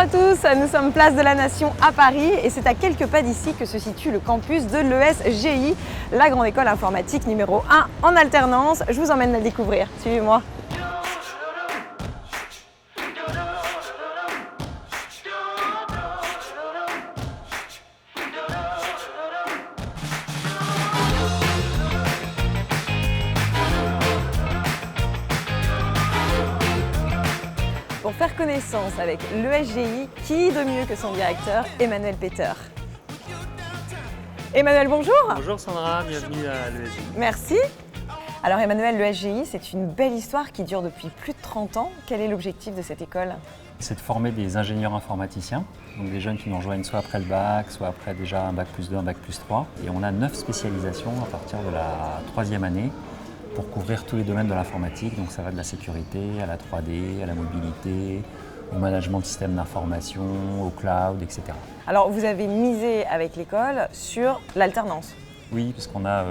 à tous, nous sommes place de la Nation à Paris et c'est à quelques pas d'ici que se situe le campus de l'ESGI, la grande école informatique numéro 1 en alternance. Je vous emmène la découvrir, suivez-moi. Pour faire connaissance avec l'ESGI, qui de mieux que son directeur, Emmanuel Peter. Emmanuel, bonjour. Bonjour Sandra, bienvenue à l'ESGI. Merci. Alors Emmanuel, l'ESGI, c'est une belle histoire qui dure depuis plus de 30 ans. Quel est l'objectif de cette école? C'est de former des ingénieurs informaticiens, donc des jeunes qui nous rejoignent soit après le bac, soit après déjà un bac plus 2, un bac plus 3. Et on a 9 spécialisations à partir de la 3e année pour couvrir tous les domaines de l'informatique. Donc ça va de la sécurité à la 3D, à la mobilité, au management de systèmes d'information, au cloud, etc. Alors vous avez misé avec l'école sur l'alternance. Oui, parce qu'on a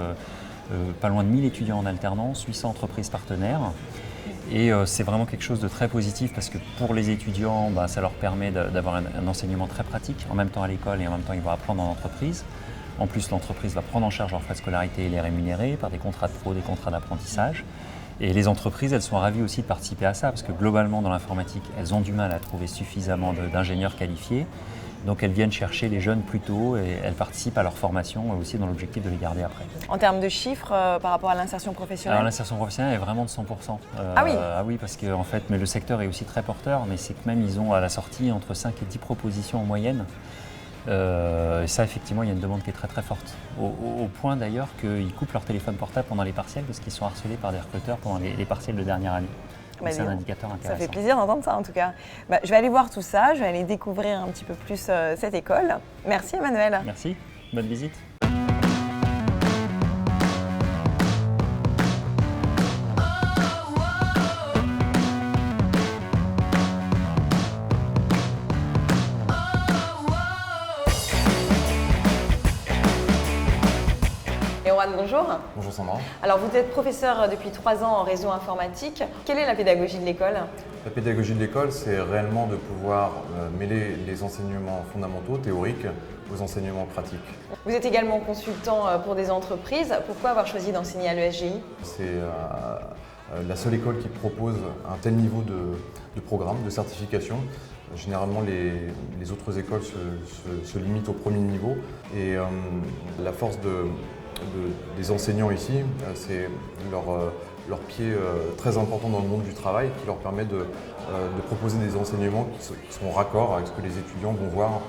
pas loin de 1000 étudiants en alternance, 800 entreprises partenaires. Et c'est vraiment quelque chose de très positif parce que pour les étudiants, ça leur permet d'avoir un enseignement très pratique, en même temps à l'école et en même temps ils vont apprendre en entreprise. En plus, l'entreprise va prendre en charge leurs frais de scolarité et les rémunérer par des contrats de pro, des contrats d'apprentissage. Et les entreprises, elles sont ravies aussi de participer à ça parce que globalement, dans l'informatique, elles ont du mal à trouver suffisamment d'ingénieurs qualifiés. Donc elles viennent chercher les jeunes plus tôt et elles participent à leur formation aussi dans l'objectif de les garder après. En termes de chiffres par rapport à l'insertion professionnelle? Alors l'insertion professionnelle est vraiment de 100%. Ah oui. Ah oui, parce que en fait, mais le secteur est aussi très porteur, mais c'est que même ils ont à la sortie entre 5 et 10 propositions en moyenne. Et ça, effectivement, il y a une demande qui est très très forte. Au point d'ailleurs qu'ils coupent leur téléphone portable pendant les partiels parce qu'ils sont harcelés par des recruteurs pendant les partiels de dernière année. C'est un indicateur intéressant. Ça fait plaisir d'entendre ça en tout cas. Je vais aller voir tout ça, je vais aller découvrir un petit peu plus cette école. Merci Emmanuel. Merci, bonne visite. Erwan, bonjour. Bonjour Sandra. Alors vous êtes professeur depuis 3 ans en réseau informatique. Quelle est la pédagogie de l'école? La pédagogie de l'école, c'est réellement de pouvoir mêler les enseignements fondamentaux, théoriques, aux enseignements pratiques. Vous êtes également consultant pour des entreprises. Pourquoi avoir choisi d'enseigner à l'ESGI? C'est la seule école qui propose un tel niveau de programme, de certification. Généralement, les autres écoles se limitent au premier niveau. Et la force des enseignants ici, c'est leur pied très important dans le monde du travail qui leur permet de proposer des enseignements qui sont raccords avec ce que les étudiants vont voir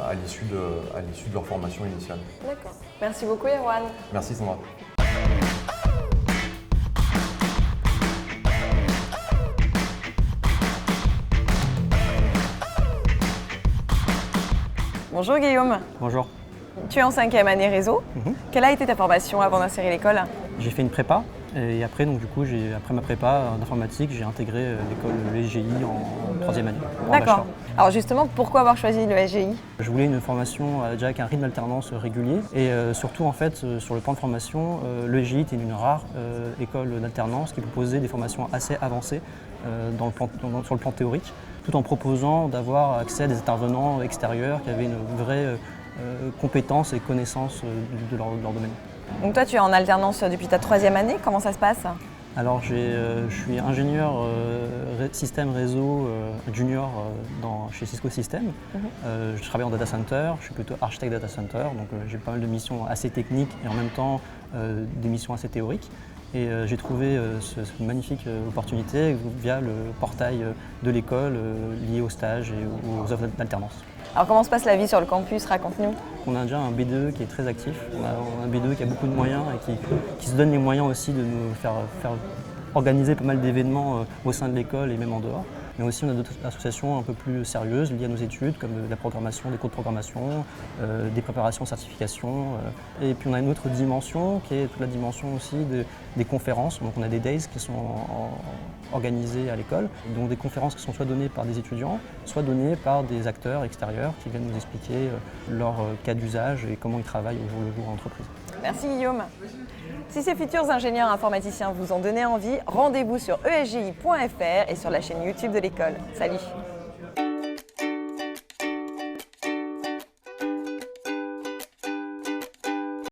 à l'issue de leur formation initiale. D'accord. Merci beaucoup Erwan. Merci Sandra. Bonjour Guillaume. Bonjour. Tu es en 5e année réseau. Quelle a été ta formation avant d'insérer l'école? J'ai fait une prépa et après, donc, du coup, après ma prépa d'informatique, j'ai intégré l'école l'ESGI en 3e année. D'accord. Alors justement, pourquoi avoir choisi l'ESGI? Je voulais une formation déjà avec un rythme d'alternance régulier et surtout en fait sur le plan de formation, l'ESGI était une rare école d'alternance qui proposait des formations assez avancées sur le plan théorique, tout en proposant d'avoir accès à des intervenants extérieurs qui avaient une vraie compétence et connaissance de leur domaine. Donc toi, tu es en alternance depuis ta 3e année. Comment ça se passe? Alors je suis ingénieur système réseau junior chez Cisco Systems. Je travaille en data center, je suis plutôt architecte data center, donc j'ai pas mal de missions assez techniques et en même temps des missions assez théoriques. Et j'ai trouvé cette magnifique opportunité via le portail de l'école lié aux stages et aux offres d'alternance. Alors comment se passe la vie sur le campus? Raconte-nous. On a déjà un B2 qui est très actif, on a un B2 qui a beaucoup de moyens et qui se donne les moyens aussi de nous faire organiser pas mal d'événements au sein de l'école et même en dehors. Mais aussi on a d'autres associations un peu plus sérieuses liées à nos études comme la programmation, des cours de programmation, des préparations, certifications. Et puis on a une autre dimension qui est toute la dimension aussi des conférences. Donc on a des days qui sont organisées à l'école, donc des conférences qui sont soit données par des étudiants, soit données par des acteurs extérieurs qui viennent nous expliquer leur cas d'usage et comment ils travaillent au jour le jour en entreprise. Merci Guillaume. Si ces futurs ingénieurs informaticiens vous ont donné envie, rendez-vous sur esgi.fr et sur la chaîne YouTube de l'école. Salut!